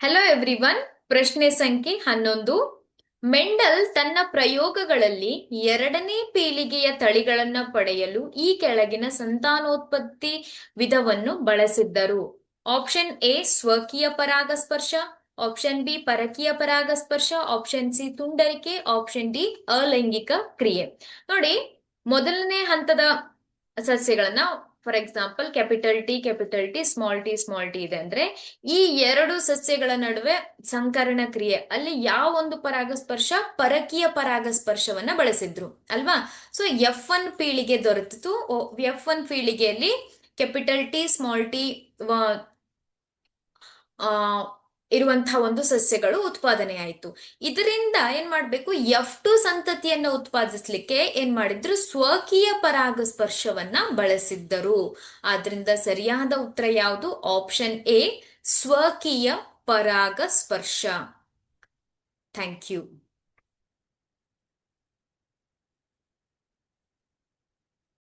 Hello everyone. ಪ್ರಶ್ನೆ ಸಂಖ್ಯೆ 11. Mendel ತನ್ನ ಪ್ರಯೋಗಗಳಲ್ಲಿ ಎರಡನೇ ಪೀಳಿಗೆಯ ತಳಿಗಳನ್ನ ಪಡೆಯಲು ಈ ಕೆಳಗಿನ ಸಂತಾನೋತ್ಪತ್ತಿ ವಿಧವನ್ನು ಬಳಸಿದ್ದರು. ಆಪ್ಷನ್ ಎ ಸ್ವಕೀಯ ಪರಾಗಸ್ಪರ್ಶ, ಆಪ್ಷನ್ ಬಿ ಪರಕೀಯ ಪರಾಗಸ್ಪರ್ಶ, ಆಪ್ಷನ್ ಸಿ ತುಂಡರಿಕೆ, ಆಪ್ಷನ್ ಡಿ ಅಲೈಂಗಿಕ ಕ್ರಿಯೆ. ನೋಡಿ, ಮೊದಲನೇ ಹಂತದ ಸಸ್ಯಗಳನ್ನ, for example capital T small T ಇದೆ ಅಂದ್ರೆ ಈ ಎರಡು ಸಸ್ಯಗಳ ನಡುವೆ ಸಂಕರಣ ಕ್ರಿಯೆ ಅಲ್ಲಿ ಯಾವ ಒಂದು ಪರಾಗಸ್ಪರ್ಶ, ಪರಕೀಯ ಪರಾಗಸ್ಪರ್ಶವನ್ನ ಬಳಸಿದ್ರು ಅಲ್ವಾ. ಸೊ F1 ಪೀಳಿಗೆ ದೊರೆತಿತು. F1 ಪೀಳಿಗೆಯಲ್ಲಿ ಕ್ಯಾಪಿಟಲ್ ಟಿ ಸ್ಮಾಲ್ ಟಿ ಇರುವಂತಹ ಒಂದು ಸಸ್ಯಗಳು ಉತ್ಪಾದನೆ ಆಯಿತು. ಇದರಿಂದ ಏನ್ ಮಾಡ್ಬೇಕು, F2 ಸಂತತಿಯನ್ನ ಉತ್ಪಾದಿಸ್ಲಿಕ್ಕೆ ಏನ್ ಮಾಡಿದ್ರು, ಸ್ವಕೀಯ ಪರಾಗಸ್ಪರ್ಶವನ್ನ ಬಳಸಿದ್ದರು. ಆದ್ರಿಂದ ಸರಿಯಾದ ಉತ್ತರ ಯಾವುದು? ಆಪ್ಷನ್ ಎ, ಸ್ವಕೀಯ ಪರಾಗಸ್ಪರ್ಶ. Thank you.